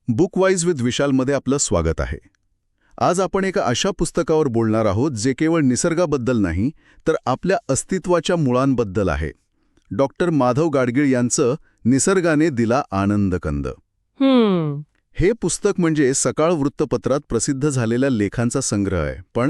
बुकवाईज with विशालमध्ये आपलं स्वागत आहे. आज आपण एका अशा पुस्तकावर बोलणार आहोत जे केवळ निसर्गाबद्दल नाही तर आपल्या अस्तित्वाच्या मुळांबद्दल आहे. डॉक्टर माधव गाडगीळ यांचं निसर्गाने दिला आनंदकंद. हे पुस्तक म्हणजे सकाळ वृत्तपत्रात प्रसिद्ध झालेल्या लेखांचा संग्रह आहे. पण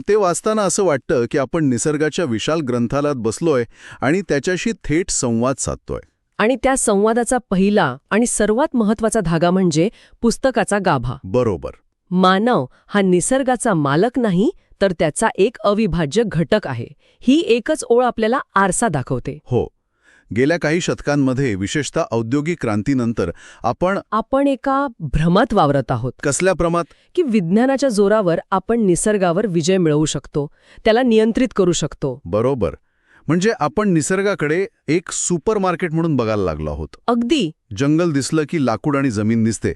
ते वाचताना असं वाटतं की आपण निसर्गाच्या विशाल ग्रंथालयात बसलोय आणि त्याच्याशी थेट संवाद साधतोय. आणि त्या संवादाचा पहिला आणि सर्वात महत्वाचा धागा म्हणजे पुस्तकाचा गाभा. बरोबर. मानव हा निसर्गाचा मालक नाही तर त्याचा एक अविभाज्य घटक आहे. ही एकच ओळ आपल्याला आरसा दाखवते. हो. गेल्या काही शतकांमध्ये विशेषतः औद्योगिक क्रांतीनंतर आपण एका भ्रमात वावरत आहोत. कसल्या प्रमात? की विज्ञानाच्या जोरावर आपण निसर्गावर विजय मिळवू शकतो, त्याला नियंत्रित करू शकतो. बरोबर. म्हणजे आपण निसर्गाकडे एक सुपरमार्केट म्हणून बघायला लागलो आहोत. अगदी. जंगल दिसलं की लाकूड आणि जमीन दिसते,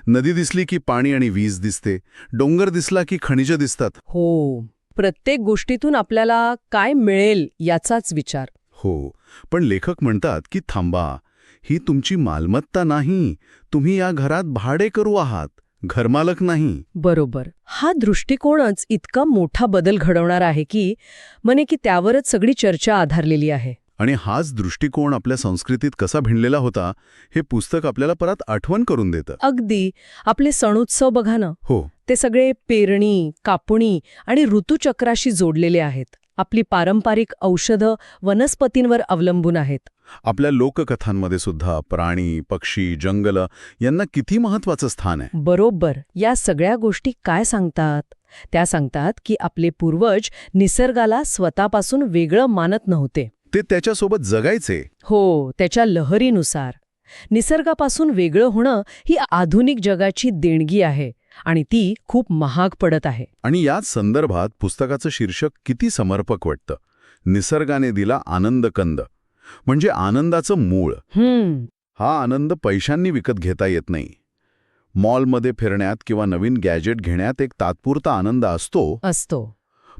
नदी दिसली की पाणी आणि वीज दिसते, डोंगर दिसला की खनिजं दिसतात. हो. प्रत्येक गोष्टीतून आपल्याला काय मिळेल याचाच विचार. हो. पण लेखक म्हणतात की थांबा, ही तुमची मालमत्ता नाही, तुम्ही या घरात भाडेकरू आहात, घरमालक नाही. बरोबर. हा दृष्टिकोनच इतका मोठा बदल घडवणार आहे की म्हणे की त्यावरच सगळी चर्चा आधारलेली आहे. आणि हाच दृष्टिकोन आपल्या संस्कृतीत कसा भिनलेला होता हे पुस्तक आपल्याला परत आठवण करून देतं. अगदी. आपले सणोत्सव बघा ना. हो. ते सगळे पेरणी, कापणी आणि ऋतुचक्राशी जोडलेले आहेत. आपली पारंपरिक औषधं वनस्पतींवर अवलंबून आहेत. आपल्या लोककथांमध्ये सुद्धा प्राणी, पक्षी, जंगल यांना किती महत्वाचं स्थान आहे. बरोबर. या सगळ्या गोष्टी काय सांगतात? त्या सांगतात की आपले पूर्वज निसर्गाला स्वतःपासून वेगळं मानत नव्हते. ते त्याच्यासोबत जगायचे. हो, त्याच्या लहरीनुसार. निसर्गापासून वेगळं होणं ही आधुनिक जगाची देणगी आहे आणि ती खूप महाग पडत आहे. आणि याच संदर्भात पुस्तकाचं शीर्षक किती समर्पक वाटतं. निसर्गाने दिला आनंदकंद. म्हणजे आनंदाचं मूळ. हा आनंद पैशांनी विकत घेता येत नाही. मॉलमध्ये फिरण्यात किंवा नवीन गॅजेट घेण्यात एक तात्पुरता आनंद असतो.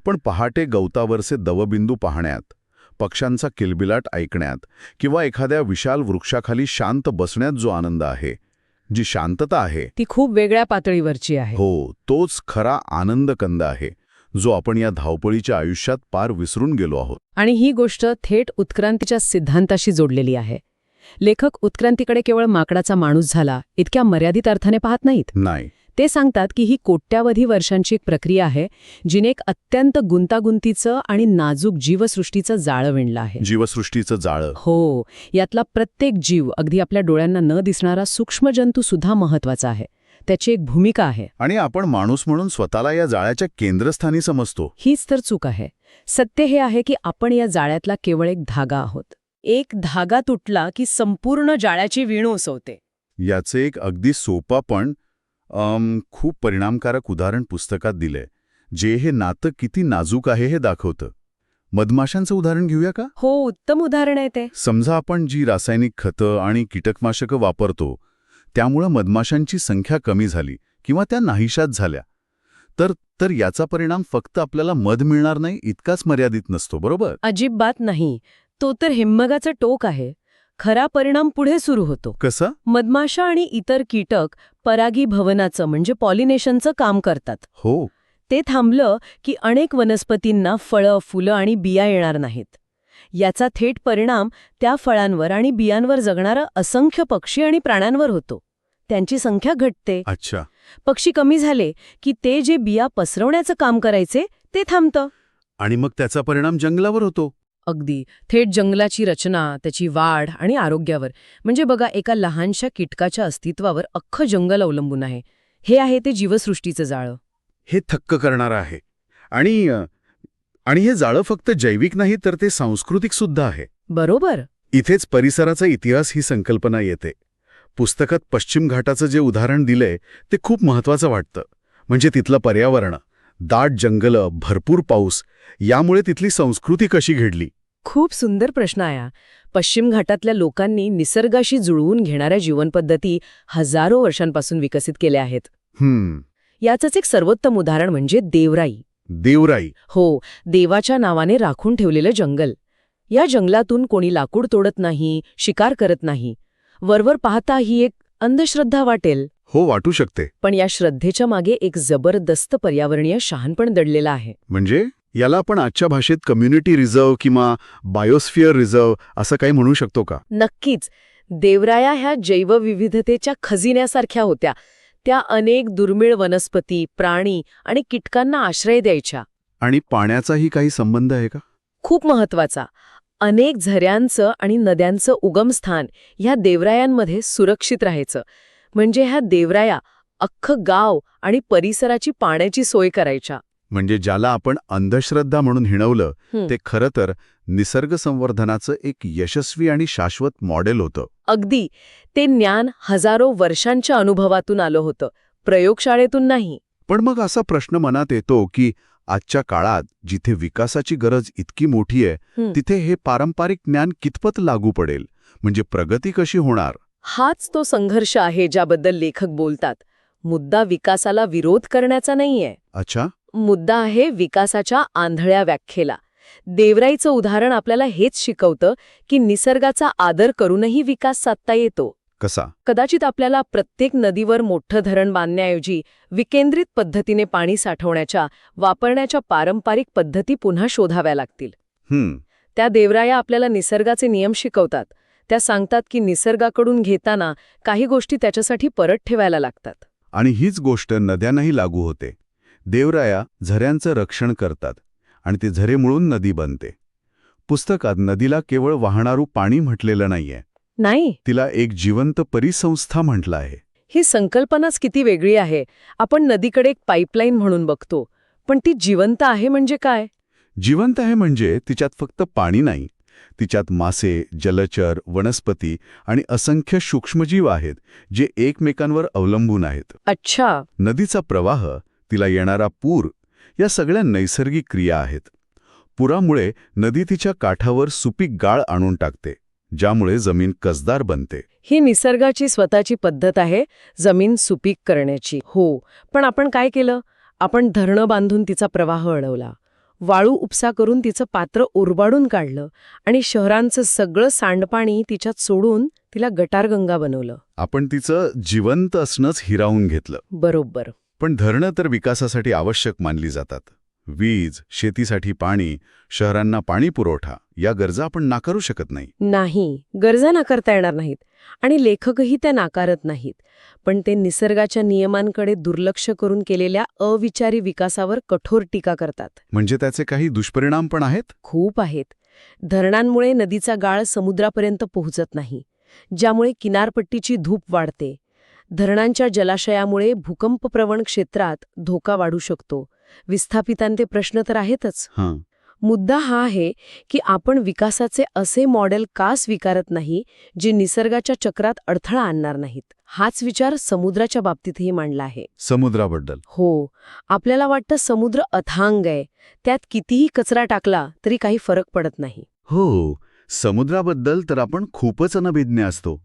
पण पहाटे गवतावरचे दवबिंदू पाहण्यात, पक्ष्यांचा किलबिलाट ऐकण्यात किंवा एखाद्या विशाल वृक्षाखाली शांत बसण्यात जो आनंद आहे, जी शांतता आहे, ती खूप वेगळ्या पातळीवरची आहे. हो, तोच खरा आनंदकंद आहे जो आपण या धावपळीच्या आयुष्यात पार विसरून गेलो आहोत. आणि ही गोष्ट थेट उत्क्रांतीच्या सिद्धांताशी जोडलेली आहे. लेखक उत्क्रांतीकडे केवळ माकडाचा माणूस झाला इतक्या मर्यादित अर्थाने पाहत नाहीत. नाही. ते सांगतात की ही कोट्यावधी वर्षांची एक प्रक्रिया आहे जिने एक अत्यंत गुंतागुंतीचं आणि नाजूक जीवसृष्टीचं जाळं विणलं आहे. जीवसृष्टीचं जाळं. हो. यातला प्रत्येक जीव, अगदी आपल्या डोळ्यांना न दिसणारा सूक्ष्मजंतू सुद्धा महत्वाचा आहे. त्याची एक भूमिका आहे. आणि आपण माणूस म्हणून स्वतःला या जाळ्याच्या केंद्रस्थानी समजतो. हीच तर चूक आहे. सत्य हे आहे की आपण या जाळ्यातला केवळ एक धागा आहोत. एक धागा तुटला की संपूर्ण जाळ्याची वीण उसवते. याचे एक अगदी सोपा पण खूप परिणामकारक उदाहरण पुस्तकात दिलंय, जे हे नातं किती नाजूक आहे हे दाखवतं. मधमाशांचं उदाहरण घेऊया का? हो, उत्तम उदाहरण आहे ते. समजा आपण जी रासायनिक खतं आणि कीटकनाशकं वापरतो त्यामुळे मधमाशांची संख्या कमी झाली किंवा त्या नाहीशात झाल्या, तर याचा परिणाम फक्त आपल्याला मध मिळणार नाही इतकाच मर्यादित नसतो. बरोबर? अजिबात नाही. तो तर हिम्मगाचं टोक आहे. खरा परिणाम पुढे सुरू होतो. कसा? मधमाशा आणि इतर कीटक परागीभवनाचं म्हणजे पॉलिनेशनचं काम करतात. हो. ते थांबलं की अनेक वनस्पतींना फळं, फुलं आणि बिया येणार नाहीत. याचा थेट परिणाम त्या फळांवर आणि बियांवर जगणाऱ्या असंख्य पक्षी आणि प्राण्यांवर होतो. त्यांची संख्या घटते. अच्छा. पक्षी कमी झाले की ते जे बिया पसरवण्याचं काम करायचे ते थांबतं. आणि मग त्याचा परिणाम जंगलावर होतो. अगदी. थेट जंगलाची रचना, त्याची वाढ आणि आरोग्यावर. म्हणजे बघा, एका लहानशा कीटकाच्या अस्तित्वावर अख्खं जंगल अवलंबून आहे. हे आहे ते जीवसृष्टीचं जाळं. हे थक्क करणारं आहे. आणि हे जाळं फक्त जैविक नाही तर ते सांस्कृतिक सुद्धा आहे. बरोबर. इथेच परिसराचा इतिहास ही संकल्पना येते. पुस्तकात पश्चिम घाटाचं जे उदाहरण दिलंय ते खूप महत्वाचं वाटतं. म्हणजे तिथलं पर्यावरण, दाट जंगलं, भरपूर पाऊस, यामुळे तिथली संस्कृती कशी घडली? खूप सुंदर प्रश्न आहे. पश्चिम घाटातल्या लोकांनी निसर्गाशी जुळवून घेणाऱ्या जीवनपद्धती हजारो वर्षांपासून विकसित केल्या आहेत. याचंच एक सर्वोत्तम उदाहरण म्हणजे देवराई. देवराई? हो. देवाच्या नावाने राखून ठेवलेलं जंगल. या जंगलातून कोणी लाकूड तोडत नाही, शिकार करत नाही. वरवर पाहता ही एक अंधश्रद्धा वाटेल, हो, वाटू शकते. पण या श्रद्धेच्या मागे एक जबरदस्त पर्यावरणीय शहाणपण दडलेलं आहे. म्हणजे याला आपण आजच्या भाषेत कम्युनिटी रिझर्व्ह किंवा बायोस्फिअर रिझर्व्ह असं काही म्हणू शकतो का? नक्कीच. देवराया ह्या जैवविविधतेच्या खजिन्यासारख्या होत्या. त्या अनेक दुर्मिळ वनस्पती, प्राणी आणि कीटकांना आश्रय द्यायच्या. आणि पाण्याचाही काही संबंध आहे का? खूप महत्वाचा. अनेक झऱ्यांचं आणि नद्यांचं उगमस्थान ह्या देवरायांमध्ये सुरक्षित राहायचं. म्हणजे ह्या देवराया अख्खं गाव आणि परिसराची पाण्याची सोय करायच्या. म्हणजे ज्याला आपण अंधश्रद्धा म्हणून हिणवलं हं. ते खरं तर निसर्ग संवर्धनाचं एक यशस्वी आणि शाश्वत मॉडेल होतं. अगदी. ते ज्ञान हजारो वर्षांच्या अनुभवातून आलं होतं, प्रयोगशाळेतून नाही. पण मग असा प्रश्न मनात येतो की आजच्या काळात जिथे विकासाची गरज इतकी मोठी आहे तिथे हे पारंपरिक ज्ञान कितपत लागू पडेल? म्हणजे प्रगती कशी होणार? हाच तो संघर्ष आहे ज्याबद्दल लेखक बोलतात. मुद्दा विकासाला विरोध करण्याचा नाहीये. अच्छा. मुद्दा आहे विकासाच्या आंधळ्या व्याख्येला. देवराईचं उदाहरण आपल्याला हेच शिकवतं की निसर्गाचा आदर करूनही विकास साधता येतो. कसा? कदाचित आपल्याला प्रत्येक नदीवर मोठं धरण बांधण्याऐवजी विकेंद्रित पद्धतीने पाणी साठवण्याच्या, वापरण्याच्या पारंपरिक पद्धती पुन्हा शोधाव्या लागतील. त्या देवराया आपल्याला निसर्गाचे नियम शिकवतात. त्या सांगतात की निसर्गाकडून घेताना काही गोष्टी त्याच्यासाठी परत ठेवायला लागतात. आणि हीच गोष्ट नद्यांनाही लागू होते. देवराया झऱ्यांचं रक्षण करतात आणि ते झरे मिळून नदी बनते. पुस्तकात नदीला केवळ वाहणारू पाणी म्हटलेलं नाहीये. नाही, तिला एक जिवंत परिसंस्था म्हटलं आहे. ही संकल्पनाच किती वेगळी आहे. आपण नदीकडे एक पाईपलाईन म्हणून बघतो, पण ती जिवंत आहे म्हणजे काय? जिवंत आहे म्हणजे तिच्यात फक्त पाणी नाही, तिच्यात मासे, जलचर, वनस्पती आणि असंख्य सूक्ष्मजीव आहेत जे एकमेकांवर अवलंबून आहेत. अच्छा. नदीचा प्रवाह, तिला येणारा पूर, या सगळ्या नैसर्गिक क्रिया आहेत. पुरामुळे नदी तिच्या काठावर सुपीक गाळ आणून टाकते, ज्यामुळे जमीन कसदार बनते. ही निसर्गाची स्वतःची पद्धत आहे जमीन सुपीक करण्याची. हो, पण आपण काय केलं? आपण धरणं बांधून तिचा प्रवाह अडवला, वाळू उपसा करून तिचं पात्र उरबाडून काढलं आणि शहरांचं सगळं सांडपाणी तिच्यात सोडून तिला गटारगंगा बनवलं. आपण तिचं जिवंत असणंच हिरावून घेतलं. बरोबर. पण धरणं तर विकासासाठी आवश्यक मानली जातात. वीज, शेतीसाठी पाणी, शहरांना पाणी पुरवठा, या गरजा आपण नाकारू शकत नाही. नाही, गरजा नाकारता येणार नाहीत आणि लेखकही त्या नाकारत नाहीत. पण ते निसर्गाच्या नियमांकडे दुर्लक्ष करून केलेल्या अविचारी विकासावर कठोर टीका करतात. म्हणजे त्याचे काही दुष्परिणाम पण आहेत? खूप आहेत. धरणांमुळे नदीचा गाळ समुद्रापर्यंत पोहोचत नाही, ज्यामुळे किनारपट्टीची धूप वाढते. धरणांच्या जलाशयामुळे भूकंपप्रवण क्षेत्रात धोका वाढू शकतो. विस्थापितांचे प्रश्न तर आहेतच. मुद्दा हा आहे की आपण विकासाचे असे मॉडेल का स्वीकारत नाही जे निसर्गाच्या चक्रात अडथळा आणणार नाहीत. हाच विचार समुद्राच्या बाबतीतही मांडला आहे. समुद्राबद्दल? हो. आपल्याला वाटतं समुद्र अथांग आहे, त्यात कितीही कचरा टाकला तरी काही फरक पडत नाही. हो, समुद्राबद्दल तर आपण खूपच अनभिज्ञ असतो.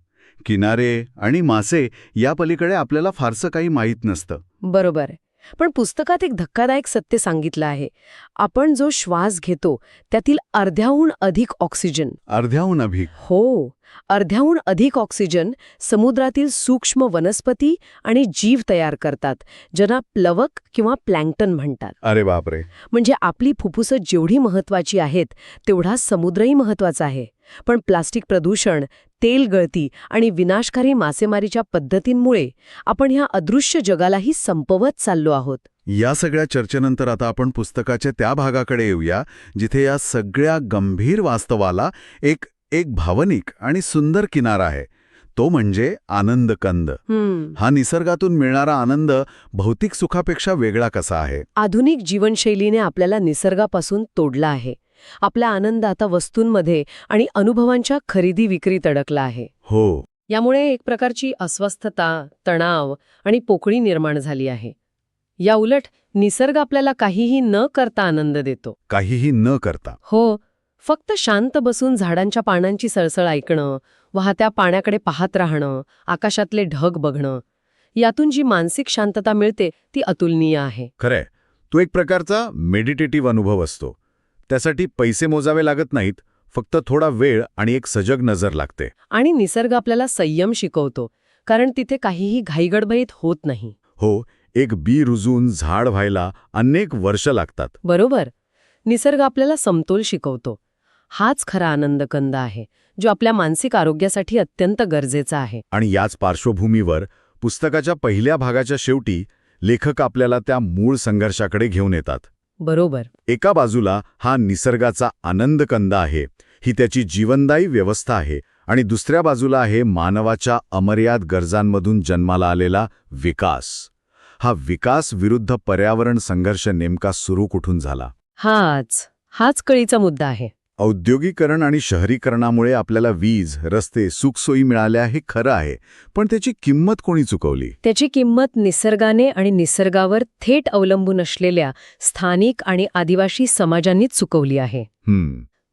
किनारे आणि मासे या पलीकडे आपल्याला फारसं काही माहीत नसतं. बरोबर आहे. पण पुस्तकात एक धक्कादायक सत्य सांगितलं आहे. आपण जो श्वास घेतो त्यातील अर्ध्याहून अधिक ऑक्सिजन. अर्ध्याहून अधिक? हो, अर्ध्याहून अधिक ऑक्सिजन समुद्रातील सूक्ष्म वनस्पती आणि जीव तयार करतात, ज्यांना प्लवक किंवा प्लँक्टन म्हणतात. अरे बापरे. म्हणजे आपली फुफ्फुसं जेवढी महत्वाची आहेत तेवढा समुद्रही महत्वाचा आहे. पण प्लास्टिक प्रदूषण, तेल गळती आणि विनाशकारी मासेमारीच्या पद्धतींमुळे आपण ह्या अदृश्य जगालाही संपवत चाललो आहोत. या सगळ्या चर्चेनंतर आता आपण पुस्तकाच्या त्या भागाकडे येऊया जिथे या सगळ्या गंभीर वास्तवाला एक भावनिक आणि सुंदर किनारा आहे. तो म्हणजे आनंदकंद. हा निसर्गातून मिळणारा आनंद भौतिक सुखापेक्षा वेगळा कसा आहे? आधुनिक जीवनशैलीने आपल्याला निसर्गापासून तोडला आहे. आपला आनंद आता वस्तूंमध्ये आणि अनुभवांच्या खरेदी विक्रीत अडकला आहे. हो. यामुळे एक प्रकारची अस्वस्थता, तणाव आणि पोकळी निर्माण झाली आहे. या उलट निसर्ग आपल्याला काहीही न करता आनंद देतो. काहीही न करता? हो. फक्त शांत बसून झाडांच्या पानांची सळसळ ऐकणं, वाहत्या पाण्याकडे पाहत राहणं, आकाशातले ढग बघणं, यातून जी मानसिक शांतता मिळते ती अतुलनीय आहे. खरंय. तो एक प्रकारचा मेडिटेटिव्ह अनुभव असतो. त्यासाठी पैसे मोजावे लागत नाहीत, फक्त थोडा वेळ आणि एक सजग नजर लागते. आणि निसर्ग आपल्याला संयम शिकवतो, कारण तिथे काहीही घाईगडबडीत होत नाही. हो, एक बी रुजून झाड व्हायला अनेक वर्ष लागतात. बरोबर. निसर्ग आपल्याला समतोल शिकवतो. हाच खरा आनंदकंद आहे, जो आपल्या मानसिक आरोग्यासाठी अत्यंत गरजेचा आहे. आणि याच पार्श्वभूमीवर पुस्तकाच्या पहिल्या भागाच्या शेवटी लेखक आपल्याला त्या मूळ संघर्षाकडे घेऊन येतात. बरोबर. एका बाजूला हा निसर्गाचा आनंदकंद आहे, ही त्याची जीवनदायी व्यवस्था आहे, आणि दुसऱ्या बाजूला आहे मानवाच्या अमर्याद गरजांमधून जन्माला आलेला विकास. हा विकास विरुद्ध पर्यावरण संघर्ष नेमका सुरू कुठून झाला? हाच कळीचा मुद्दा आहे. औद्योगिकरण आणि शहरीकरणामुळे आपल्याला वीज, रस्ते, सुखसोयी मिळाल्या हे खरं आहे, पण त्याची किंमत कोणी चुकवली? त्याची किंमत निसर्गाने आणि निसर्गावर थेट अवलंबून असलेल्या स्थानिक आणि आदिवासी समाजांनीच चुकवली आहे.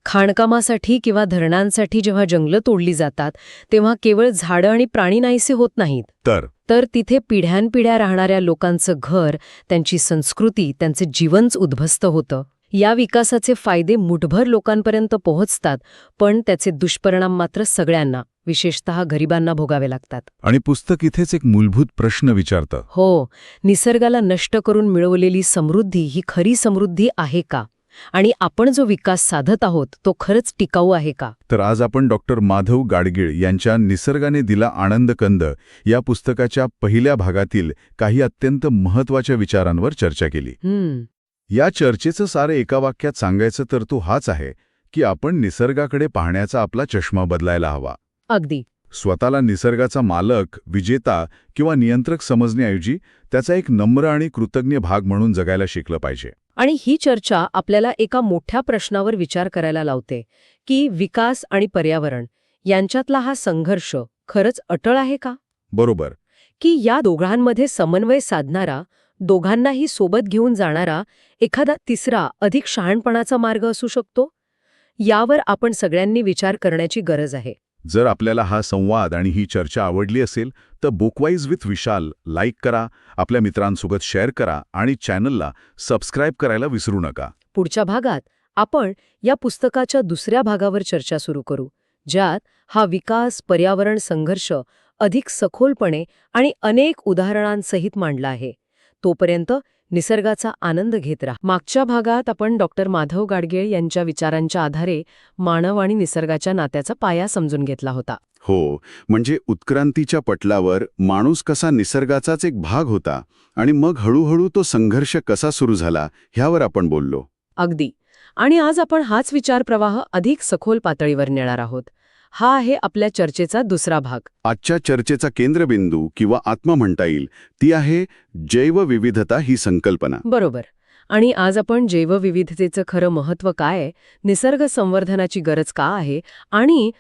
खाणकामासाठी किंवा धरणांसाठी जेव्हा जंगलं तोडली जातात, तेव्हा केवळ झाडं आणि प्राणी नाहीसे होत नाहीत, तर तिथे पिढ्यानपिढ्या राहणाऱ्या लोकांचं घर, त्यांची संस्कृती, त्यांचे जीवनच उद्ध्वस्त होतं. या विकासाचे फायदे मुठभर लोकांपर्यंत पोहोचतात, पण त्याचे दुष्परिणाम मात्र सगळ्यांना, विशेषतः गरिबांना भोगावे लागतात. आणि पुस्तक इथेच एक मूलभूत प्रश्न विचारतं. हो, निसर्गाला नष्ट करून मिळवलेली समृद्धी ही खरी समृद्धी आहे का? आणि आपण जो विकास साधत आहोत तो खरंच टिकाऊ आहे का? तर आज आपण डॉक्टर माधव गाडगीळ यांच्या निसर्गाने दिला आनंदकंद या पुस्तकाच्या पहिल्या भागातील काही अत्यंत महत्त्वाच्या विचारांवर चर्चा केली. या चर्चेचं सारं एका वाक्यात सांगायचं तर तो हाच आहे की आपण निसर्गाकडे पाहण्याचा आपला चष्मा बदलायला हवा. अगदी. स्वतःला निसर्गाचा मालक, विजेता किंवा नियंत्रक समजण्याऐवजी त्याचा एक नम्र आणि कृतज्ञ भाग म्हणून जगायला शिकलं पाहिजे. आणि ही चर्चा आपल्याला एका मोठ्या प्रश्नावर विचार करायला लावते की विकास आणि पर्यावरण यांच्यातला हा संघर्ष खरंच अटळ आहे का? बरोबर. की या दोघांमध्ये समन्वय साधणारा, दोघांनाही सोबत घेऊन जाणारा एखादा तिसरा, अधिक शहाणपणाचा मार्ग असू शकतो? यावर आपण सगळ्यांनी विचार करण्याची गरज आहे. जर आपल्याला हा संवाद आणि ही चर्चा आवडली असेल तर बुकवाईज विथ विशाल लाईक करा, आपल्या मित्रांसोबत शेअर करा आणि चॅनलला सबस्क्राईब करायला विसरू नका. पुढच्या भागात आपण या पुस्तकाच्या दुसऱ्या भागावर चर्चा सुरू करू, ज्यात हा विकास पर्यावरण संघर्ष अधिक सखोलपणे आणि अनेक उदाहरणांसहित मांडला आहे. तोपर्यंत निसर्गाचा आनंद घेत राहा. मागच्या भागात आपण डॉक्टर माधव गाडगीळ यांच्या विचारांच्या आधारे मानव आणि निसर्गाच्या नात्याचा पाया समजून घेतला होता. हो, म्हणजे उत्क्रांतीच्या पटलावर माणूस कसा निसर्गाचाच एक भाग होता आणि मग हळूहळू तो संघर्ष कसा सुरू झाला ह्यावर आपण बोललो. अगदी. आणि आज आपण हाच विचार प्रवाह अधिक सखोल पातळीवर नेणार आहोत. हा आहे आपल्या चर्चेचा दुसरा भाग. आजच्या चर्चेचा केंद्रबिंदू किंवा आत्मा म्हणता येईल ती आहे जैवविविधता ही संकल्पना. बरोबर. आणि आज आपण जैवविविधतेचं खरं महत्त्व काय आहे, निसर्ग संवर्धनाची गरज का आहे आणि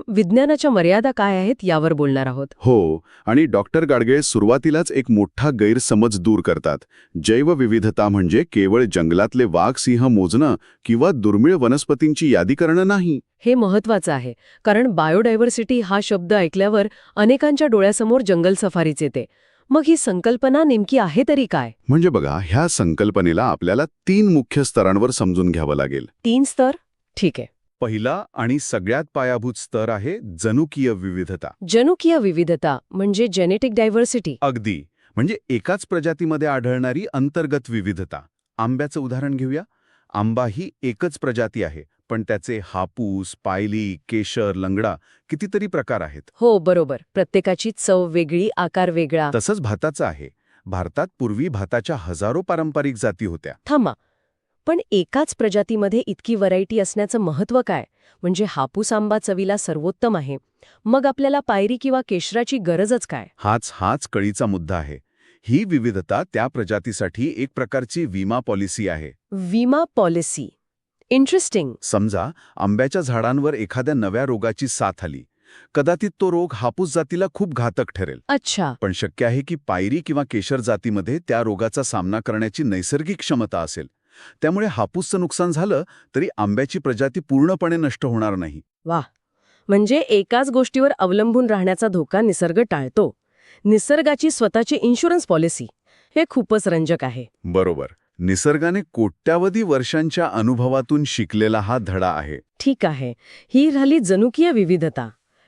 विज्ञानाच्या मर्यादा काय आहेत यावर बोलणार आहोत. हो, आणि डॉक्टर गाडगीळ सुरुवातीलाच एक मोठा गैरसमज दूर करतात. जैवविविधता म्हणजे केवळ जंगलातले वाघ, सिंह मोजणं किंवा दुर्मिळ वनस्पतींची यादी करणं नाही. हे महत्त्वाचं आहे, कारण बायोडायव्हर्सिटी हा शब्द ऐकल्यावर अनेकांच्या डोळ्यासमोर जंगल सफारीच येते. मग ही संकल्पना नेमकी आहे तरी काय? म्हणजे बघा, ह्या संकल्पनेला आपल्याला 3 मुख्य स्तरांवर समजून घ्यावं लागेल. 3 स्तर? ठीक आहे. पहिला आणि सगळ्यात पायाभूत स्तर आहे जनुकीय विविधता. जनुकीय विविधता म्हणजे जेनेटिक डायव्हर्सिटी. अगदी. म्हणजे एकाच प्रजातीमध्ये आढळणारी अंतर्गत विविधता. आंब्याचं उदाहरण घेऊया. आंबा ही एकच प्रजाती आहे, पण त्याचे हापूस, पायली, केशर, लंगडा कितीतरी प्रकार आहेत. हो, बरोबर. प्रत्येकाची चव वेगळी, आकार वेगळा. तसंच भाताचं आहे. भारतात पूर्वी भाताच्या हजारो पारंपरिक जाती होत्या. थांबा, पण एकाच प्रजातीमध्ये इतकी व्हरायटी असण्याचं महत्त्व काय? म्हणजे हापूस आंबा चवीला सर्वोत्तम आहे, मग आपल्याला पायरी किंवा केशराची गरजच काय? हाच कळीचा मुद्दा आहे. ही विविधता त्या प्रजातीसाठी एक प्रकारची विमा पॉलिसी आहे. विमा पॉलिसी. इंटरेस्टिंग. समजा आंब्याच्या झाडांवर एखाद्या नव्या रोगाची साथ आली. कदाचित तो रोग हापूस जातीला खूप घातक ठरेल. अच्छा. पण शक्य आहे की पायरी किंवा केशर जातीमध्ये त्या रोगाचा सामना करण्याची नैसर्गिक क्षमता असेल. त्यामुळे हापूसचं नुकसान झालं तरी आंब्याची प्रजाती पूर्णपणे नष्ट होणार नाही. वाह. म्हणजे एकाच गोष्टीवर अवलंबून राहण्याचा धोका निसर्ग टाळतो. निसर्गाची स्वतःची इन्शुरन्स पॉलिसी. हे खूपच रंजक आहे. बरोबर. निसर्गाने कोट्यावधी वर्षांच्या अनुभवातून शिकलेला हा धडा आहे. ठीक आहे. ही झाली जनुकीय विविधता.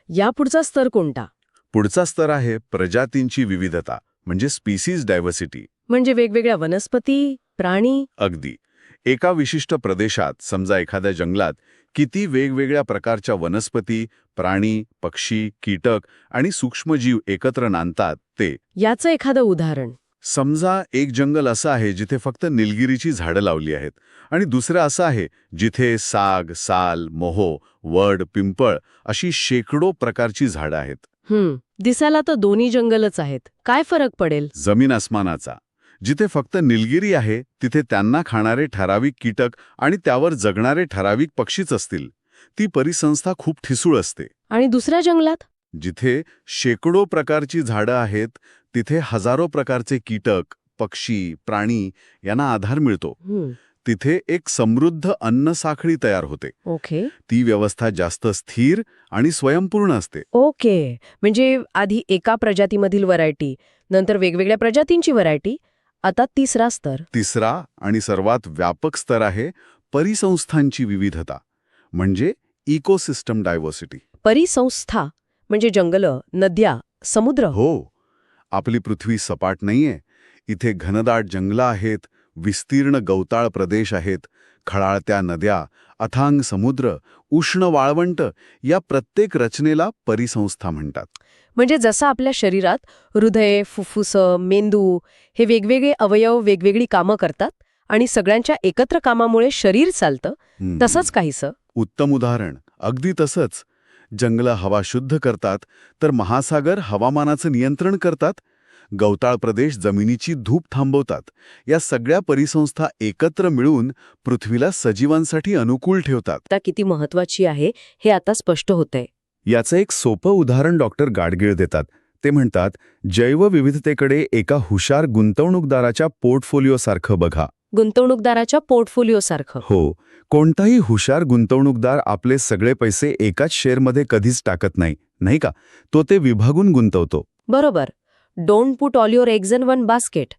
यापुढचा स्तर कोणता? पुढचा स्तर आहे प्रजातींची विविधता म्हणजे स्पीसीज डायव्हर्सिटी. म्हणजे वेगवेगळ्या वनस्पती, प्राणी. अगदी. एका विशिष्ट प्रदेशात, समजा एखाद्या जंगलात, किती वेगवेगळ्या प्रकारच्या वनस्पती, प्राणी, पक्षी, कीटक आणि सूक्ष्मजीव एकत्र नांदतात ते. याचं एखादं उदाहरण. समजा एक जंगल असं आहे जिथे फक्त निलगिरीची झाडं लावली आहेत आणि दुसरं असं आहे जिथे साग, साल, मोहो, वड, पिंपळ अशी शेकडो प्रकारची झाडं आहेत. दिसायला तर दोन्ही जंगलच आहेत. काय फरक पडेल? जमीन आसमानाचा. जिथे फक्त निलगिरी आहे तिथे त्यांना खाणारे ठराविक कीटक आणि त्यावर जगणारे ठराविक पक्षीच असतील. ती परिसंस्था खूप ठिसूळ असते. आणि दुसऱ्या जंगलात? जिथे शेकडो प्रकारची झाडं आहेत तिथे हजारो प्रकारचे कीटक, पक्षी, प्राणी यांना आधार मिळतो. तिथे एक समृद्ध अन्न साखळी तयार होते. ओके. ती व्यवस्था जास्त स्थिर आणि स्वयंपूर्ण असते. ओके. म्हणजे आधी एका प्रजातीमधील व्हरायटी, नंतर वेगवेगळ्या प्रजातींची व्हरायटी, आता तिसरा स्तर. तिसरा आणि सर्वात व्यापक स्तर आहे परिसंस्थांची विविधता म्हणजे इकोसिस्टम डायव्हर्सिटी. परिसंस्था म्हणजे जंगलं, नद्या, समुद्र. हो. आपली पृथ्वी सपाट नाहीये. इथे घनदाट जंगलं आहेत, विस्तीर्ण गवताळ प्रदेश आहेत, खळाळत्या नद्या, अथांग समुद्र, उष्ण वाळवंट, या प्रत्येक रचनेला परिसंस्था म्हणतात. म्हणजे जसं आपल्या शरीरात हृदय, फुफ्फुसं, मेंदू हे वेगवेगळे अवयव वेगवेगळी कामं करतात आणि सगळ्यांच्या एकत्र कामामुळे शरीर चालतं, तसंच काहीसं. उत्तम उदाहरण. अगदी तसंच. जंगलं हवा शुद्ध करतात, तर महासागर हवामानाचं नियंत्रण करतात. गवताळ प्रदेश जमिनीची धूप थांबवतात. या सगळ्या परिसंस्था एकत्र मिळून पृथ्वीला सजीवांसाठी अनुकूल ठेवतात. आता किती महत्वाची आहे हे आता स्पष्ट होतंय. याचं एक सोपं उदाहरण डॉक्टर गाडगीळ देतात. ते म्हणतात, जैवविविधतेकडे एका हुशार गुंतवणूकदाराच्या पोर्टफोलिओसारखं बघा. गुंतवणूकदाराच्या पोर्टफोलिओसारखं. हो. कोणताही हुशार गुंतवणूकदार आपले सगळे पैसे एकाच शेअरमध्ये कधीच टाकत नाही, नाही का? तो ते विभागून गुंतवतो. बरोबर. Don't put all your eggs in one basket.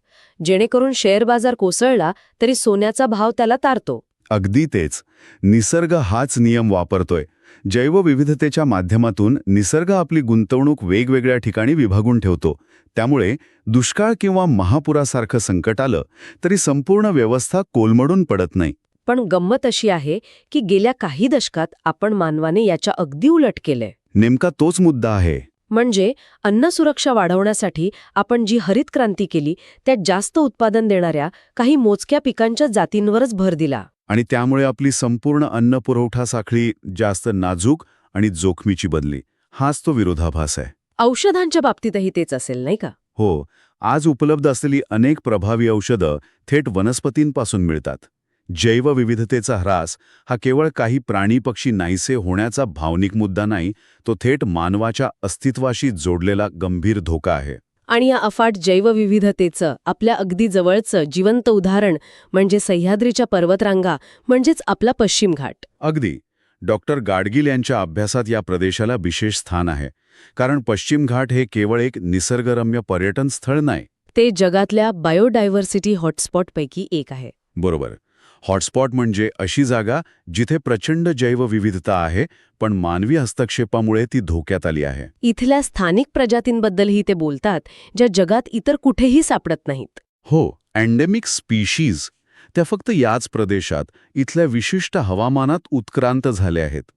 जेणेकरून शेअर बाजार कोसळला तरी सोन्याचा भाव त्याला तारतो. अगदी तेच. निसर्ग हाच नियम वापरतोय. जैवविविधतेच्या माध्यमातून निसर्ग आपली गुंतवणूक वेगवेगळ्या ठिकाणी विभागून ठेवतो. त्यामुळे दुष्काळ किंवा महापुरासारखं संकट आलं तरी संपूर्ण व्यवस्था कोलमडून पडत नाही. पण गंमत अशी आहे की गेल्या काही दशकात आपण मानवाने याच्या अगदी उलट केलंय. नेमका तोच मुद्दा आहे. म्हणजे अन्न सुरक्षा वाढवण्यासाठी आपण जी हरित क्रांती केली त्यात जास्त उत्पादन देणाऱ्या काही मोजक्या पिकांच्या जातींवरच भर दिला. आणि त्यामुळे आपली संपूर्ण अन्न पुरवठा साखळी जास्त नाजूक आणि जोखमीची बनली. हाच तो विरोधाभास आहे. औषधांच्या बाबतीतही तेच असेल, नाही का? हो. आज उपलब्ध असलेली अनेक प्रभावी औषधं थेट वनस्पतींपासून मिळतात. जैवविविधतेचा ह्रास हा केवळ काही प्राणी पक्षी नाहीसे होण्याचा भावनिक मुद्दा नाही, तो थेट मानवाच्या अस्तित्वाशी जोडलेला गंभीर धोका आहे. आणि या अफाट जैवविविधतेचं आपल्या अगदी जवळचं जिवंत उदाहरण म्हणजे सह्याद्रीच्या पर्वतरांगा, म्हणजेच आपला पश्चिम घाट. अगदी. डॉक्टर गाडगील यांच्या अभ्यासात या प्रदेशाला विशेष स्थान आहे. कारण पश्चिम घाट हे केवळ एक निसर्गरम्य पर्यटन स्थळ नाही. ते जगातल्या बायोडायव्हर्सिटी हॉटस्पॉटपैकी एक आहे. बरोबर. हॉटस्पॉट म्हणजे अशी जागा जिथे प्रचंड जैवविविधता आहे, पण मानवी हस्तक्षेपामुळे ती धोक्यात आली आहे. इथल्या स्थानिक प्रजातींबद्दलही ते बोलतात, ज्या जगात इतर कुठेही सापडत नाहीत. हो. एंडेमिक स्पीशीज त्या फक्त याच प्रदेशात, इथल्या विशिष्ट हवामानात उत्क्रांत झाल्या आहेत.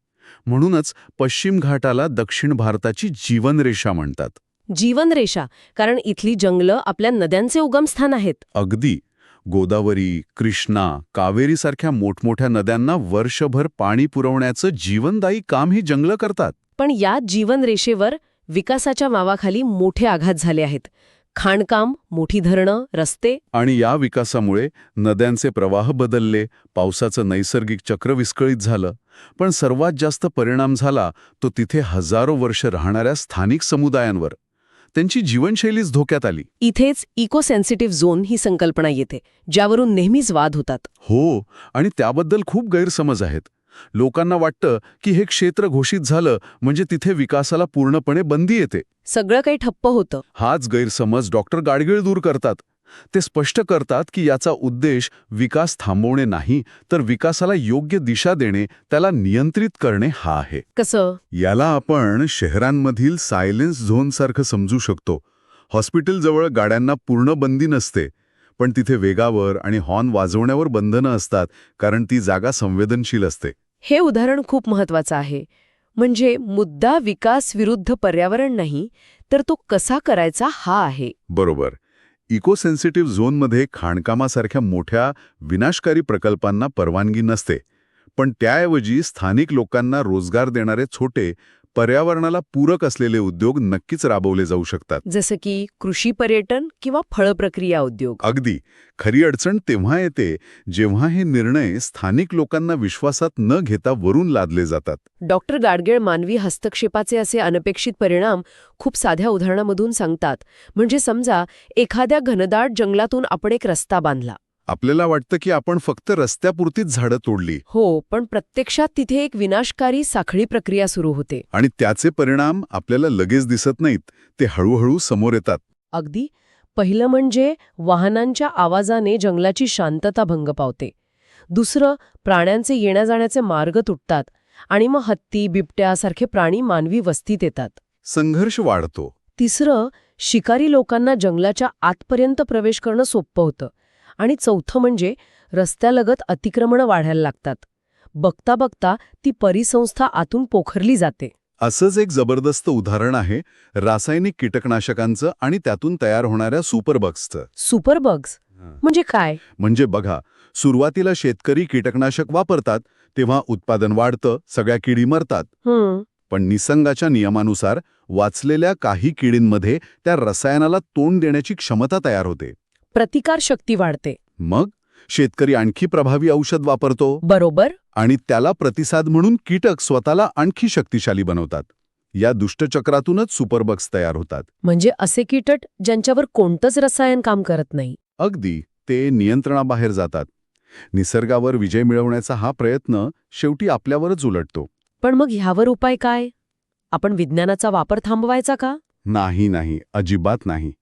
म्हणूनच पश्चिम घाटाला दक्षिण भारताची जीवनरेषा म्हणतात. जीवनरेषा, कारण इथली जंगलं आपल्या नद्यांचे उगमस्थान आहेत. अगदी. गोदावरी, कृष्णा, कावेरीसारख्या मोठमोठ्या नद्यांना वर्षभर पाणी पुरवण्याचं जीवनदायी काम ही जंगलं करतात. पण या जीवनरेषेवर विकासाच्या मावाखाली मोठे आघात झाले आहेत. खाणकाम, मोठी धरणं, रस्ते. आणि या विकासामुळे नद्यांचे प्रवाह बदलले, पावसाचं नैसर्गिक चक्र विस्कळीत झालं. पण सर्वात जास्त परिणाम झाला तो तिथे हजारो वर्ष राहणाऱ्या स्थानिक समुदायांवर. त्यांची जीवनशैलीच धोक्यात आली. इथेच इकोसेन्सिटिव्ह झोन ही संकल्पना येते, ज्यावरून नेहमीच वाद होतात. हो. आणि त्याबद्दल खूप गैरसमज आहेत. लोकांना वाटतं की हे क्षेत्र घोषित झालं म्हणजे तिथे विकासाला पूर्णपणे बंदी येते. सगळं काही ठप्प होतं. हाच गैरसमज डॉक्टर गाडगीळ दूर करतात. ते स्पष्ट करतात की याचा उद्देश विकास थांबवणे नाही, तर विकासाला योग्य दिशा देणे, त्याला नियंत्रित करणे हा आहे. कसं? याला आपण शहरांमधील सायलेन्स झोनसारखं समजू शकतो. हॉस्पिटलजवळ गाड्यांना पूर्ण बंदी नसते, पण तिथे वेगावर आणि हॉर्न वाजवण्यावर बंधनं असतात, कारण ती जागा संवेदनशील असते. हे उदाहरण खूप महत्वाचं आहे. म्हणजे मुद्दा विकास विरुद्ध पर्यावरण नाही, तर तो कसा करायचा हा आहे. बरोबर. इकोसेन्सिटिव्ह झोनमध्ये खाणकामासारख्या मोठ्या विनाशकारी प्रकल्पांना परवानगी नसते, पण त्याऐवजी स्थानिक लोकांना रोजगार देणारे छोटे, पर्यावरणाला पूरक असलेले उद्योग नक्कीच राबवले जाऊ शकतात. जसं की कृषी पर्यटन किंवा फळप्रक्रिया उद्योग. अगदी. खरी अडचण तेव्हा येते जेव्हा हे निर्णय स्थानिक लोकांना विश्वासात न घेता वरून लादले जातात. डॉक्टर गाडगीळ मानवी हस्तक्षेपाचे असे अनपेक्षित परिणाम खूप साध्या उदाहरणामधून सांगतात. म्हणजे समजा एखाद्या घनदाट जंगलातून आपण एक रस्ता बांधला. आपल्याला वाटतं की आपण फक्त रस्त्यापुरतीच झाडं तोडली. हो, पण प्रत्यक्षात तिथे एक विनाशकारी साखळी प्रक्रिया सुरू होते. आणि त्याचे परिणाम आपल्याला लगेच दिसत नाहीत, ते हळूहळू समोर येतात. अगदी. पहिलं म्हणजे वाहनांच्या आवाजाने जंगलाची शांतता भंग पावते. दुसरं, प्राण्यांचे येण्या-जाण्याचे मार्ग तुटतात आणि मग हत्ती, बिबट्यासारखे प्राणी मानवी वस्तीत येतात. संघर्ष वाढतो. तिसरं, शिकारी लोकांना जंगलाच्या आतपर्यंत प्रवेश करणं सोपं होतं. आणि चौथं म्हणजे रस्त्यालगत अतिक्रमणं वाढायला लागतात. बघता बघता ती परिसंस्था आतून पोखरली जाते. असंच एक जबरदस्त उदाहरण आहे रासायनिक कीटकनाशकांचं आणि त्यातून तयार होणाऱ्या सुपरबग्सचं. सुपरबग्स म्हणजे काय? म्हणजे बघा, सुरुवातीला शेतकरी कीटकनाशक वापरतात, तेव्हा उत्पादन वाढतं, सगळ्या किडी मरतात. पण निसर्गाच्या नियमानुसार वाचलेल्या काही किडींमध्ये त्या रसायनाला तोंड देण्याची क्षमता तयार होते. प्रतिकार शक्ती वाढते. मग शेतकरी आणखी प्रभावी औषध वापरतो. बरोबर. आणि त्याला प्रतिसाद म्हणून कीटक स्वतःला आणखी शक्तिशाली बनवतात. या दुष्टचक्रातूनच सुपरबग्स तयार होतात. म्हणजे असे कीटक ज्यांच्यावर कोणतंच रसायन काम करत नाही. अगदी. ते नियंत्रणाबाहेर जातात. निसर्गावर विजय मिळवण्याचा हा प्रयत्न शेवटी आपल्यावरच उलटतो. पण मग ह्यावर उपाय काय? आपण विज्ञानाचा वापर थांबवायचा का? नाही, अजिबात नाही.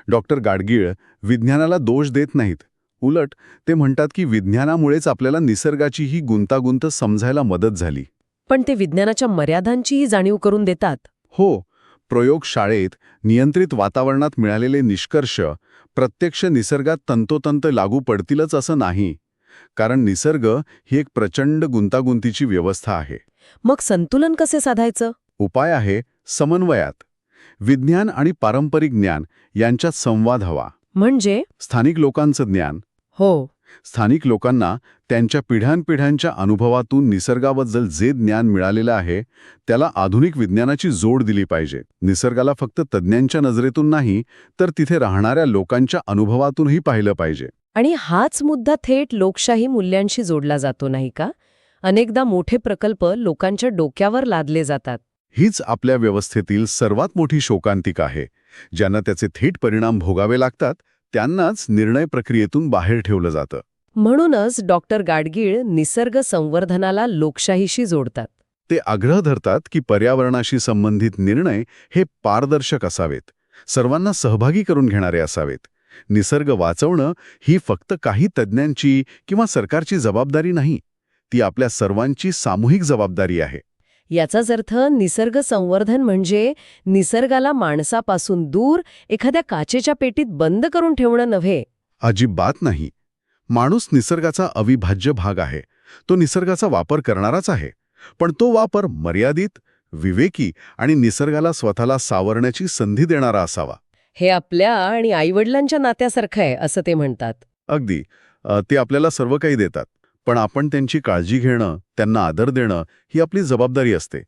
डॉक्टर गाडगीळ विज्ञानाला दोष देत नाहीत. उलट ते म्हणतात की विज्ञानामुळेच आपल्याला निसर्गाची ही गुंतागुंत समजायला मदत झाली. पण ते विज्ञानाच्या मर्यादांचीही जाणीव करून देतात. हो, प्रयोगशाळेत नियंत्रित वातावरणात मिळालेले निष्कर्ष प्रत्यक्ष निसर्गात तंतोतंत लागू पडतीलच असं नाही. कारण निसर्ग ही एक प्रचंड गुंतागुंतीची व्यवस्था आहे. मग संतुलन कसे साधायचं? उपाय आहे समन्वयात. विज्ञान आणि पारंपरिक ज्ञान यांच्यात संवाद हवा. म्हणजे स्थानिक लोकांचं ज्ञान. हो. स्थानिक लोकांना त्यांच्या पिढ्यानपिढ्यांच्या अनुभवातून निसर्गाबद्दल जे ज्ञान मिळालेलं आहे त्याला आधुनिक विज्ञानाची जोड दिली पाहिजे. निसर्गाला फक्त तज्ज्ञांच्या नजरेतून नाही, तर तिथे राहणाऱ्या लोकांच्या अनुभवातूनही पाहिलं पाहिजे. आणि हाच मुद्दा थेट लोकशाही मूल्यांशी जोडला जातो नाही का? अनेकदा मोठे प्रकल्प लोकांच्या डोक्यावर लादले जातात. हीच आपल्या व्यवस्थेतील सर्वात मोठी शोकांतिका आहे. ज्यांना त्याचे थेट परिणाम भोगावे लागतात त्यांनाच निर्णय प्रक्रियेतून बाहेर ठेवलं जातं. म्हणूनच डॉक्टर गाडगीळ निसर्ग संवर्धनाला लोकशाहीशी जोडतात. ते आग्रह धरतात की पर्यावरणाशी संबंधित निर्णय हे पारदर्शक असावेत, सर्वांना सहभागी करून घेणारे असावेत. निसर्ग वाचवणं ही फक्त काही तज्ज्ञांची किंवा सरकारची जबाबदारी नाही, ती आपल्या सर्वांची सामूहिक जबाबदारी आहे. याचाच अर्थ निसर्ग संवर्धन म्हणजे निसर्गाला माणसापासून दूर एखाद्या काचेच्या पेटीत बंद करून ठेवणं नव्हे. अजिबात नाही. माणूस निसर्गाचा अविभाज्य भाग आहे. तो निसर्गाचा वापर करणाराच आहे. पण तो वापर मर्यादित, विवेकी आणि निसर्गाला स्वतःला सावरण्याची संधी देणारा असावा. हे आपल्या आणि आईवडिलांच्या नात्यासारखं आहे असं ते म्हणतात. अगदी. ते आपल्याला सर्व काही देतात, पण आपण त्यांची काळजी घेणं, त्यांना आदर देणं ही आपली जबाबदारी असते.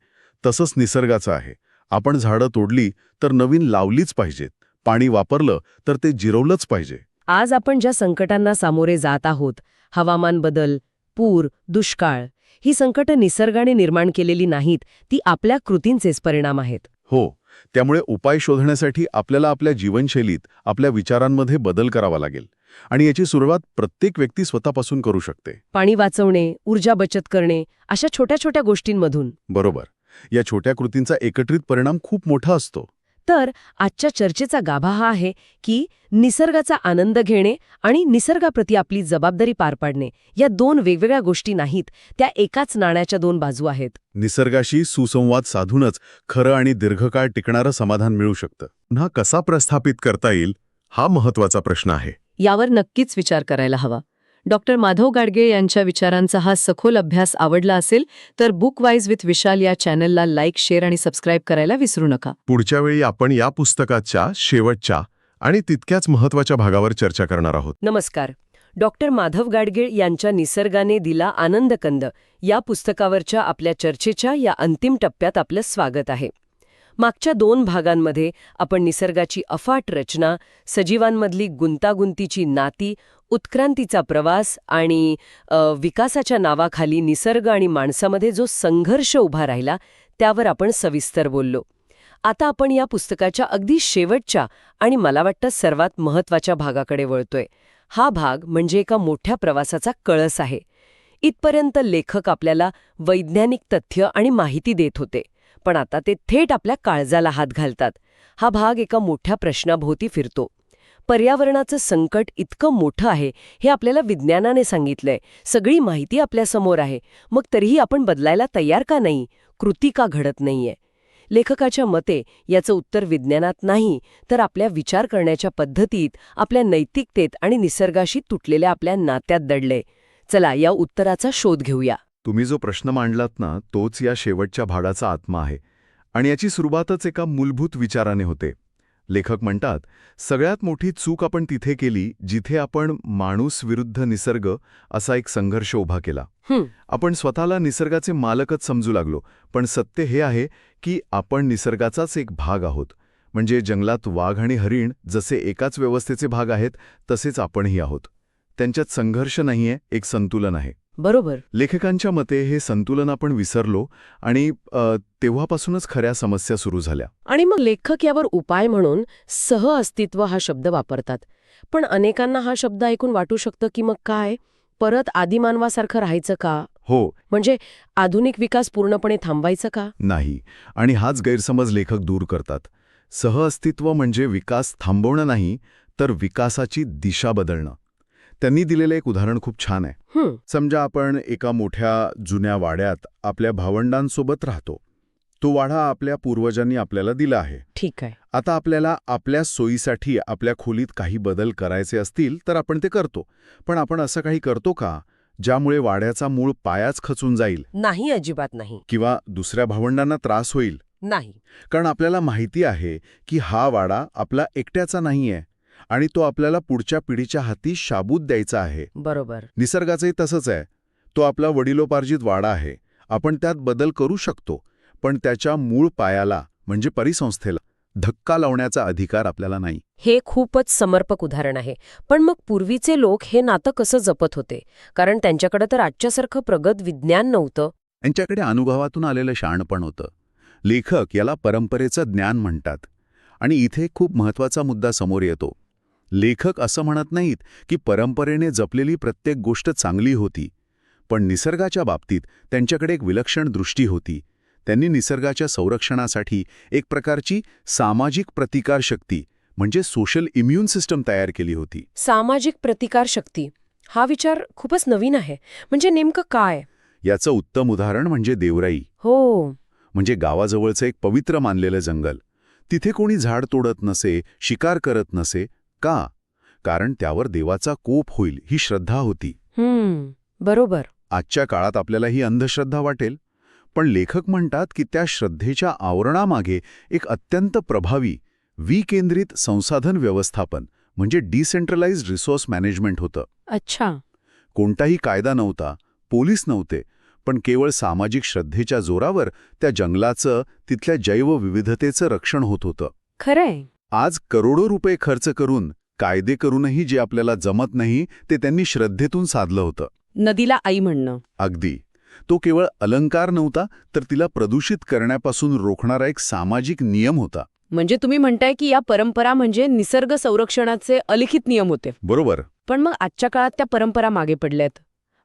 तसंच निसर्गाचं आहे. आपण झाडं तोडली तर नवीन लावलीच पाहिजेत. पाणी वापरलं तर ते जिरवलंच पाहिजे. आज आपण ज्या संकटांना सामोरे जात आहोत, हवामान बदल, पूर, दुष्काळ, ही संकटं निसर्गाने निर्माण केलेली नाहीत, ती आपल्या कृतींचेच परिणाम आहेत. हो. त्यामुळे उपाय शोधण्यासाठी आपल्याला आपल्या जीवनशैलीत, आपल्या विचारांमध्ये बदल करावा लागेल. आणि याची सुरुवात प्रत्येक व्यक्ती स्वतःपासून करू शकते. पाणी वाचवणे, ऊर्जा बचत करणे, अशा छोट्या छोट्या गोष्टींमधून. बरोबर. या छोट्या कृतींचा एकत्रित परिणाम खूप मोठा असतो. तर आजच्या चर्चेचा गाभा हा आहे की निसर्गाचा आनंद घेणे आणि निसर्गाप्रती आपली जबाबदारी पार पाडणे या दोन वेगवेगळ्या गोष्टी नाहीत, त्या एकाच नाण्याच्या दोन बाजू आहेत. निसर्गाशी सुसंवाद साधूनच खरं आणि दीर्घकाळ टिकणारं समाधान मिळू शकतं. पुन्हा कसा प्रस्थापित करता येईल हा महत्वाचा प्रश्न आहे. यावर नक्कीच विचार करायला हवा. डॉक्टर माधव गाडगीळ यांच्या विचारांचा हा सखोल अभ्यास आवडला असेल तर बुकवाईज विथ विशाल या चॅनलला लाईक, शेअर आणि सबस्क्राईब करायला विसरू नका. पुढच्या वेळी आपण या पुस्तकाच्या शेवटच्या आणि तितक्याच महत्वाच्या भागावर चर्चा करणार आहोत. नमस्कार. डॉक्टर माधव गाडगीळ यांच्या निसर्गाने दिला आनंदकंद या पुस्तकावरच्या आपल्या चर्चेच्या या अंतिम टप्प्यात आपलं स्वागत आहे. मागच्या 2 भागांमध्ये आपण निसर्गाची अफाट रचना, सजीवांमधली गुंतागुंतीची नाती, उत्क्रांतीचा प्रवास आणि विकासाच्या नावाखाली निसर्ग आणि माणसामध्ये जो संघर्ष उभा राहिला त्यावर आपण सविस्तर बोललो. आता आपण या पुस्तकाच्या अगदी शेवटच्या आणि मला वाटतं सर्वात महत्त्वाच्या भागाकडे वळतोय. हा भाग म्हणजे एका मोठ्या प्रवासाचा कळस आहे. इथपर्यंत लेखक आपल्याला वैज्ञानिक तथ्य आणि माहिती देत होते, पण आता ते थेट आपल्या काळजाला हात घालतात. हा भाग एका मोठ्या प्रश्नाभोवती फिरतो. पर्यावरणाचं संकट इतकं मोठं आहे हे आपल्याला विज्ञानाने सांगितलंय, सगळी माहिती आपल्यासमोर आहे, मग तरीही आपण बदलायला तयार का नाही, कृती का घडत नाहीये? लेखकाच्या मते याचं उत्तर विज्ञानात नाही तर आपल्या विचार करण्याच्या पद्धतीत, आपल्या नैतिकतेत आणि निसर्गाशी तुटलेल्या आपल्या नात्यात दडलंय. चला या उत्तराचा शोध घेऊया. तुम्ही जो प्रश्न मांडलात ना तोच या शेवटच्या भागाचा आत्मा आहे आणि याची सुरुवातच एका मूलभूत विचाराने होते. लेखक म्हणतात, सगळ्यात मोठी चूक आपण तिथे केली जिथे आपण माणूस विरुद्ध निसर्ग असा एक संघर्ष उभा केला. आपण स्वतःला निसर्गाचे मालकच समजू लागलो, पण सत्य हे आहे की आपण निसर्गाचाच एक भाग आहोत. म्हणजे जंगलात वाघ आणि हरिण जसे एकाच व्यवस्थेचे भाग आहेत तसेच आपणही आहोत. त्यांच्यात संघर्ष नाहीये, एक संतुलन आहे. बरोबर. लेखकांच्या मते हे संतुलन आपण विसरलो आणि तेव्हापासूनच खऱ्या समस्या सुरू झाल्या. आणि मग लेखक यावर उपाय म्हणून सहअस्तित्व हा शब्द वापरतात. पण अनेकांना हा शब्द ऐकून वाटू शकतं की मग काय, परत आदिमानवासारखं राहायचं का? हो. म्हणजे आधुनिक विकास पूर्णपणे थांबवायचा का? नाही. आणि हाच गैरसमज लेखक दूर करतात. सहअस्तित्व म्हणजे विकास थांबवणं नाही, तर विकासाची दिशा बदलणं. त्यांनी दिलेलं एक उदाहरण खूप छान आहे. समजा आपण एका मोठ्या जुन्या वाड्यात आपल्या भावंडांसोबत राहतो. तो वाडा आपल्या पूर्वजांनी आपल्याला दिला आहे. ठीक आहे. आता आपल्याला आपल्या सोयीसाठी आपल्या खोलीत काही बदल करायचे असतील तर आपण ते करतो. पण आपण असं काही करतो का ज्यामुळे वाड्याचा मूळ पायाच खचून जाईल? नाही, अजिबात नाही. किंवा दुसऱ्या भावंडांना त्रास होईल? नाही. कारण आपल्याला माहिती आहे की हा वाडा आपला एकट्याचा नाहीये आणि तो आपल्याला पुढच्या पिढीच्या हाती शाबूत द्यायचा आहे. बरोबर. निसर्गाचंही तसंच आहे. तो आपला वडिलोपार्जित वाडा आहे. आपण त्यात बदल करू शकतो, पण त्याच्या मूळ पायाला म्हणजे परिसंस्थेला धक्का लावण्याचा अधिकार आपल्याला नाही. हे खूपच समर्पक उदाहरण आहे. पण मग पूर्वीचे लोक हे नातं कसं जपत होते? कारण त्यांच्याकडे तर आजच्यासारखं प्रगत विज्ञान नव्हतं. त्यांच्याकडे अनुभवातून आलेलं शहाणपण होतं. लेखक याला परंपरेचं ज्ञान म्हणतात. आणि इथे खूप महत्वाचा मुद्दा समोर येतो. लेखक असं म्हणत नाहीत की परंपरेने जपलेली प्रत्येक गोष्ट चांगली होती, पण निसर्गाच्या बाबतीत त्यांच्याकडे एक विलक्षण दृष्टी होती. त्यांनी निसर्गाच्या संरक्षणासाठी एक प्रकारची सामाजिक प्रतिकारशक्ती म्हणजे सोशल इम्युन सिस्टम तयार केली होती. सामाजिक प्रतिकारशक्ती हा विचार खूपच नवीन आहे. म्हणजे नेमकं काय? याचं उत्तम उदाहरण म्हणजे देवराई. हो. म्हणजे गावाजवळचं एक पवित्र मानलेलं जंगल. तिथे कोणी झाड तोडत नसे, शिकार करत नसे. का? कारण त्यावर देवाचा कोप होईल ही श्रद्धा होती. बरोबर. आजच्या काळात आपल्याला ही अंधश्रद्धा वाटेल, पण लेखक म्हणतात की त्या श्रद्धेच्या आवरणामागे एक अत्यंत प्रभावी विकेंद्रित संसाधन व्यवस्थापन म्हणजे डिसेंट्रलाइज्ड रिसोर्स मॅनेजमेंट होतं. अच्छा. कोणताही कायदा नव्हता, पोलीस नव्हते, पण केवळ सामाजिक श्रद्धेच्या जोरावर त्या जंगलाचं, तिथल्या जैवविविधतेचं रक्षण होत होतं. खरंय. आज करोडो रुपये खर्च करून कायदे करूनही जे आपल्याला जमत नाही ते त्यांनी श्रद्धेतून साधलं होतं. नदीला आई म्हणणं. अगदी. तो केवळ अलंकार नव्हता, तर तिला प्रदूषित करण्यापासून रोखणारा एक सामाजिक नियम होता. म्हणजे तुम्ही म्हणताय की या परंपरा म्हणजे निसर्ग संरक्षणाचे अलिखित नियम होते. बरोबर. पण मग आजच्या काळात त्या परंपरा मागे पडल्यात.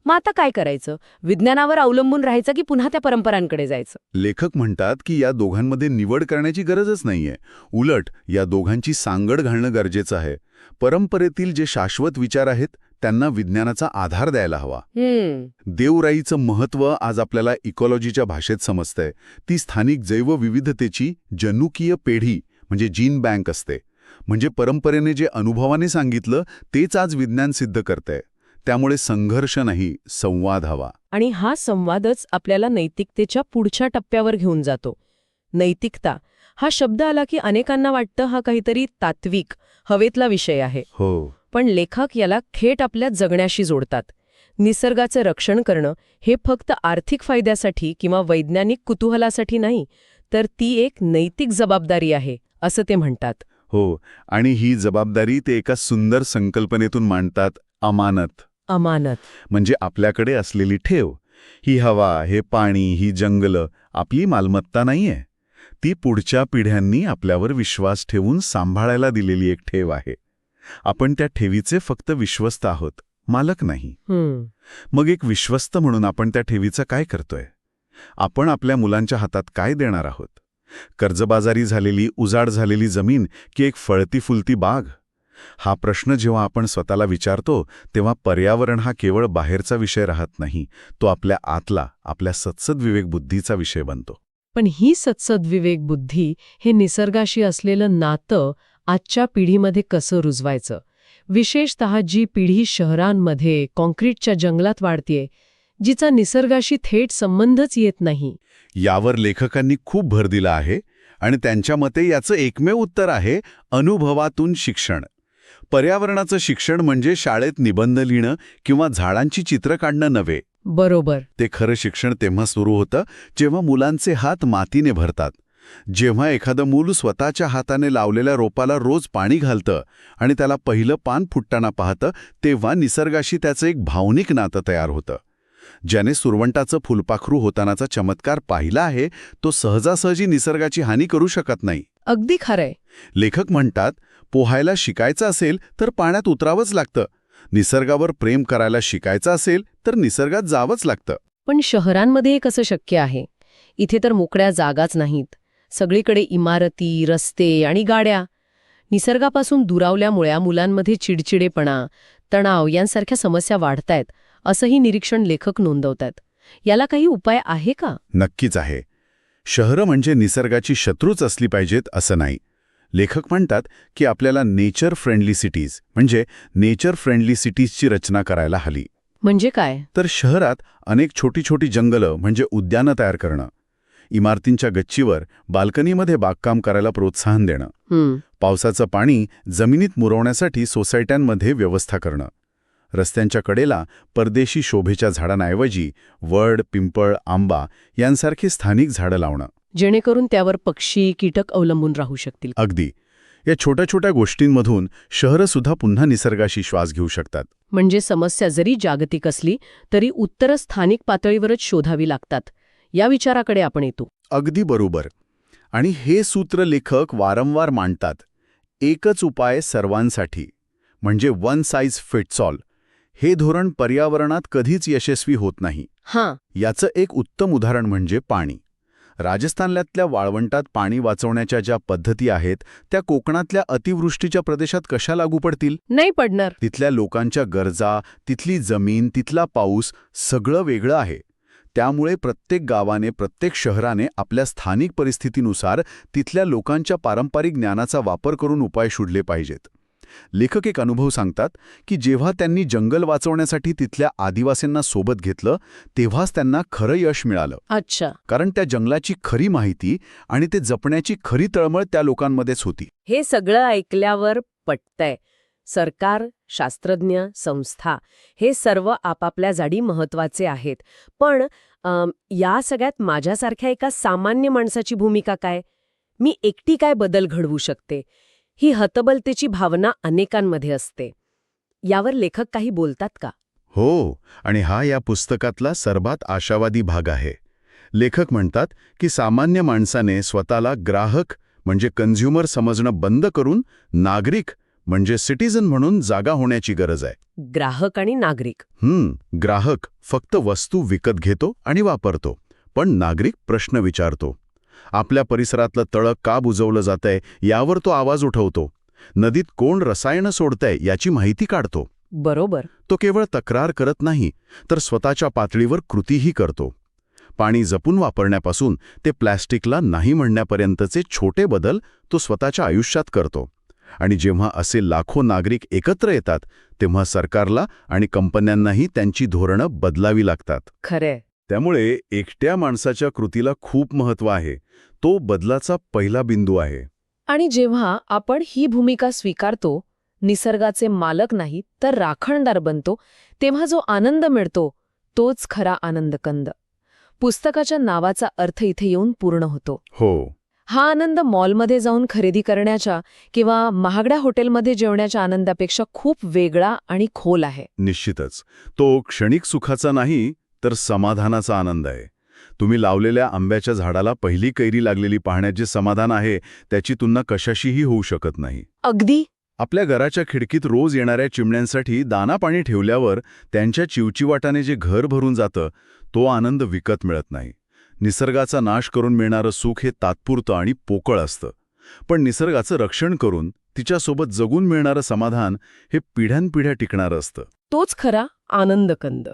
मग आता काय करायचं? विज्ञानावर अवलंबून राहायचं की पुन्हा त्या परंपरांकडे जायचं? लेखक म्हणतात की या दोघांमध्ये निवड करण्याची गरजच नाहीये. उलट या दोघांची सांगड घालणं गरजेचं आहे. परंपरेतील जे शाश्वत विचार आहेत त्यांना विज्ञानाचा आधार द्यायला हवा. देवराईचं महत्त्व आज आपल्याला इकॉलॉजीच्या भाषेत समजतंय. ती स्थानिक जैवविविधतेची जनुकीय पेढी म्हणजे जीन बँक असते. म्हणजे परंपरेने जे अनुभवाने सांगितलं तेच आज विज्ञान सिद्ध करतंय. त्यामुळे संघर्ष नाही, संवाद हवा. आणि हा संवादच आपल्याला नैतिकतेच्या पुढच्या टप्प्यावर घेऊन जातो. नैतिकता हा शब्द आला की अनेकांना वाटतं हा काहीतरी तात्विक, हवेतला विषय आहे. हो, पण लेखक याला थेट आपल्या जगण्याशी जोडतात. निसर्गाचं रक्षण करणं हे फक्त आर्थिक फायद्यासाठी किंवा वैज्ञानिक कुतूहलासाठी नाही, तर ती एक नैतिक जबाबदारी आहे, असं ते म्हणतात. हो. आणि ही जबाबदारी ते एका सुंदर संकल्पनेतून मांडतात, अमानत. अमानत म्हणजे आपल्याकडे असलेली ठेव. ही हवा, हे पाणी, ही जंगलं आपली मालमत्ता नाहीये. ती पुढच्या पिढ्यांनी आपल्यावर विश्वास ठेवून सांभाळायला दिलेली एक ठेव आहे. आपण त्या ठेवीचे फक्त विश्वस्त आहोत, मालक नाही. मग एक विश्वस्त म्हणून आपण त्या ठेवीचं काय करतोय? आपण आपल्या मुलांच्या हातात काय देणार आहोत? कर्जबाजारी झालेली, उजाड झालेली जमीन की एक फळती फुलती बाग? हा प्रश्न जेव्हा आपण स्वतःला विचारतो तेव्हा पर्यावरण हा केवळ बाहेरचा विषय राहत नाही, तो आपल्या आतला, आपल्या सत्सद्विवेक बुद्धीचा विषय बनतो. पण ही सत्सद्विवेक बुद्धी, हे निसर्गाशी असलेलं नातं आजच्या पिढीमध्ये कसं रुजवायचं? विशेषतः जी पिढी शहरांमध्ये कॉन्क्रीटच्या जंगलात वाढतेय, जिचा निसर्गाशी थेट संबंधच येत नाही. यावर लेखकांनी खूप भर दिला आहे आणि त्यांच्या मते याचं एकमेव उत्तर आहे अनुभवातून शिक्षण. पर्यावरणाचं शिक्षण म्हणजे शाळेत निबंध लिहिणं किंवा झाडांची चित्र काढणं नव्हे. बरोबर. ते खरं शिक्षण तेव्हा सुरू होतं जेव्हा मुलांचे हात मातीने भरतात. जेव्हा एखादं मूल स्वतःच्या हाताने लावलेल्या रोपाला रोज पाणी घालतं आणि त्याला पहिलं पान फुटताना पाहतं, तेव्हा निसर्गाशी त्याचं एक भावनिक नातं तयार होतं. ज्याने सुरवंटाचं फुलपाखरू होतानाचा चमत्कार पाहिला आहे, तो सहजासहजी निसर्गाची हानी करू शकत नाही. अगदी खरंय. लेखक म्हणतात, पोहायला शिकायचं असेल तर पाण्यात उतरावंच लागतं. निसर्गावर प्रेम करायला शिकायचं असेल तर निसर्गात जावंच लागतं. पण शहरांमध्ये हे कसं शक्य आहे? इथे तर मोकळ्या जागाच नाहीत. सगळीकडे इमारती, रस्ते आणि गाड्या. निसर्गापासून दुरावल्यामुळे मुलांमध्ये चिडचिडेपणा, तणाव यांसारख्या समस्या वाढतायत, असंही निरीक्षण लेखक नोंदवतात. याला काही उपाय आहे का? नक्कीच आहे. शहरं म्हणजे निसर्गाची शत्रूच असली पाहिजेत असं नाही. लेखक म्हणतात की आपल्याला नेचर फ्रेंडली सिटीज म्हणजे नेचर फ्रेंडली सिटीजची रचना करायला हवी. म्हणजे काय? तर शहरात अनेक छोटी छोटी जंगलं म्हणजे उद्यानं तयार करणं, इमारतींच्या गच्चीवर बाल्कनीमध्ये बागकाम करायला प्रोत्साहन देणं, पावसाचं पाणी जमिनीत मुरवण्यासाठी सोसायट्यांमध्ये व्यवस्था करणं, रस्त्यांच्या कडेला परदेशी शोभेच्या झाडांऐवजी वड, पिंपळ, आंबा यांसारखी स्थानिक झाडं लावणं, जेणेकरून त्यावर पक्षी, कीटक अवलंबून राहू शकतील. अगदी. या छोट्या छोट्या गोष्टींमधून शहरंसुद्धा पुन्हा निसर्गाशी श्वास घेऊ शकतात. म्हणजे समस्या जरी जागतिक असली तरी उत्तरं स्थानिक पातळीवरच शोधावी लागतात. या विचाराकडे आपण येतो. अगदी बरोबर. आणि हे सूत्र लेखक वारंवार मांडतात. एकच उपाय सर्वांसाठी म्हणजे वन साइज फिट्स ऑल. हे धोरण पर्यावरणात कधीच यशस्वी होत नाही. याचं एक उत्तम उदाहरण म्हणजे पाणी. राजस्थानातल्या वाळवंटात पाणी वाचवण्याच्या ज्या पद्धती आहेत त्या कोकणातल्या अतिवृष्टीच्या प्रदेशात कशा लागू पडतील? नाही पडणार. तिथल्या लोकांच्या गरजा, तिथली जमीन, तिथला पाऊस सगळं वेगळं आहे. त्यामुळे प्रत्येक गावाने, प्रत्येक शहराने आपल्या स्थानिक परिस्थितीनुसार तिथल्या लोकांच्या पारंपरिक ज्ञानाचा वापर करून उपाय शोधले पाहिजेत. लेखक एक अनुभव सांगतात की जेव्हा त्यांनी जंगल वाचवण्यासाठी तिथल्या आदिवासींना सोबत घेतलं तेव्हाच त्यांना खरं यश मिळालं. अच्छा. कारण त्या जंगलाची खरी माहिती आणि ते जपण्याची खरी तळमळ त्या लोकांमध्येच होती. हे सगळं ऐकल्यावर पटतंय. सरकार, शास्त्रज्ञ, संस्था हे सर्व आपापल्या जागी महत्वाचे आहेत. पण या सगळ्यात माझ्यासारख्या एका सामान्य माणसाची भूमिका काय? मी एकटी काय बदल घडवू शकते? ही हतबलतेची भावना अनेकांमध्ये असते. यावर लेखक काही बोलतात का? हो, आणि हा या पुस्तकातला सर्वात आशावादी भाग आहे. लेखक म्हणतात की सामान्य माणसाने स्वतःला ग्राहक म्हणजे कन्झ्युमर समजणं बंद करून नागरिक म्हणजे सिटिझन म्हणून जागा होण्याची गरज आहे. ग्राहक आणि नागरिक. ग्राहक फक्त वस्तू विकत घेतो आणि वापरतो, पण नागरिक प्रश्न विचारतो. आपल्या परिसरातलं तळं का बुजवलं जातंय यावर तो आवाज उठवतो. नदीत कोण रसायनं सोडतंय याची माहिती काढतो. बरोबर. तो केवळ तक्रार करत नाही, तर स्वतःच्या पातळीवर कृतीही करतो. पाणी जपून वापरण्यापासून ते प्लॅस्टिकला नाही म्हणण्यापर्यंतचे छोटे बदल तो स्वतःच्या आयुष्यात करतो. आणि जेव्हा असे लाखो नागरिक एकत्र येतात, तेव्हा सरकारला आणि कंपन्यांनाही त्यांची धोरणं बदलावी लागतात. खरे. त्यामुळे एकट्या माणसाच्या कृतीला खूप महत्त्व आहे. तो बदलाचा पहिला बिंदू आहे. आणि जेव्हा आपण ही भूमिका स्वीकारतो, निसर्गाचे मालक नाही तर राखणदार बनतो, तेव्हा जो आनंद मिळतो तोच खरा आनंदकंद. पुस्तकाच्या नावाचा अर्थ इथे येऊन पूर्ण होतो. हो. हा आनंद मॉलमध्ये जाऊन खरेदी करण्याच्या किंवा महागड्या हॉटेलमध्ये जेवण्याच्या आनंदापेक्षा खूप वेगळा आणि खोल आहे. निश्चितच. तो क्षणिक सुखाचा नाही, तर समाधानाचा आनंद आहे. तुम्ही लावलेल्या आंब्याच्या झाडाला पहिली कैरी लागलेली पाहण्याचे समाधान आहे, त्याची तुलना कशाशीही होऊ शकत नाही. अगदी. आपल्या घराच्या खिडकीत रोज येणाऱ्या चिमण्यांसाठी दाना पाणी ठेवल्यावर त्यांच्या चिवचिवाटाने जे घर भरून जातं, तो आनंद विकत मिळत नाही. निसर्गाचा नाश करून मिळणारं सुख हे तात्पुरतं आणि पोकळ असतं. पण निसर्गाचं रक्षण करून तिच्यासोबत जगून मिळणारं समाधान हे पिढ्यानपिढ्या टिकणारं असतं. तोच खरा आनंदकंद.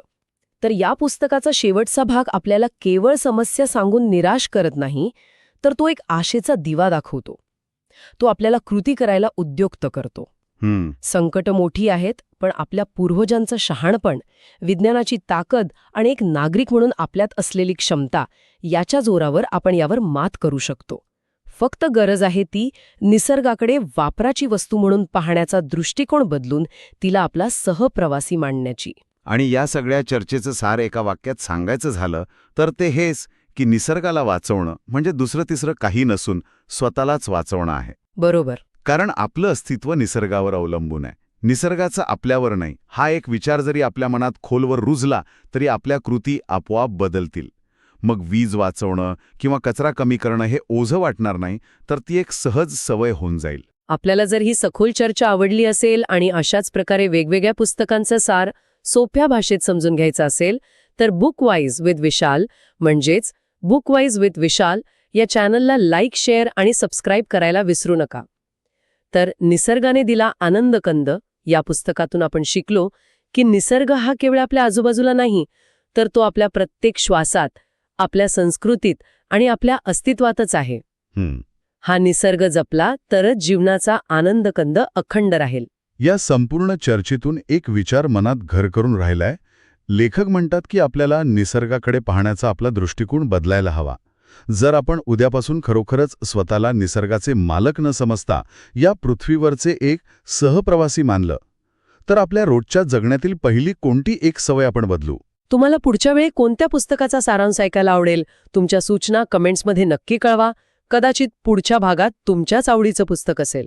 तर या पुस्तकाचा शेवटचा भाग आपल्याला केवळ समस्या सांगून निराश करत नाही, तर तो एक आशेचा दिवा दाखवतो. तो आपल्याला कृती करायला उद्युक्त करतो. संकटं मोठी आहेत, पण आपल्या पूर्वजांचं शहाणपण, विज्ञानाची ताकद आणि एक नागरिक म्हणून आपल्यात असलेली क्षमता याच्या जोरावर आपण यावर मात करू शकतो. फक्त गरज आहे ती निसर्गाकडे वापराची वस्तू म्हणून पाहण्याचा दृष्टिकोन बदलून तिला आपला सहप्रवासी मानण्याची. आणि या सगळ्या चर्चेचं सार एका वाक्यात सांगायचं झालं तर ते हेच की निसर्गाला वाचवणं म्हणजे दुसरं तिसरं काही नसून स्वतःलाच वाचवणं आहे. बरोबर. कारण आपलं अस्तित्व निसर्गावर अवलंबून आहे, निसर्गाचं आपल्यावर नाही. हा एक विचार जरी आपल्या मनात खोलवर रुजला तरी आपल्या कृती आपोआप बदलतील. मग वीज वाचवणं किंवा कचरा कमी करणं हे ओझं वाटणार नाही, तर ती एक सहज सवय होऊन जाईल. आपल्याला जर ही सखोल चर्चा आवडली असेल आणि अशाच प्रकारे वेगवेगळ्या पुस्तकांचं सार सोप्या भाषेत समजून घ्यायचं असेल, तर बुकवाईज विथ विशाल म्हणजेच बुकवाईज विथ विशाल या चॅनलला लाईक, शेअर आणि सबस्क्राईब करायला विसरू नका. तर निसर्गाने दिला आनंदकंद या पुस्तकातून आपण शिकलो की निसर्ग हा केवळ आपल्या आजूबाजूला नाही, तर तो आपल्या प्रत्येक श्वासात, आपल्या संस्कृतीत आणि आपल्या अस्तित्वातच आहे. हा निसर्ग जपला तरच जीवनाचा आनंदकंद अखंड राहील. या संपूर्ण चर्चेतून एक विचार मनात घर करून राहिलाय. लेखक म्हणतात की आपल्याला निसर्गाकडे पाहण्याचा आपला दृष्टिकोन बदलायला हवा. जर आपण उद्यापासून खरोखरच स्वतःला निसर्गाचे मालक न समजता या पृथ्वीवरचे एक सहप्रवासी मानलं, तर आपल्या रोजच्या जगण्यातील पहिली कोणती एक सवय आपण बदलू? तुम्हाला पुढच्या वेळी कोणत्या पुस्तकाचा सारांश ऐकायला आवडेल? तुमच्या सूचना कमेंट्समध्ये नक्की कळवा. कदाचित पुढच्या भागात तुमच्याच आवडीचं पुस्तक असेल.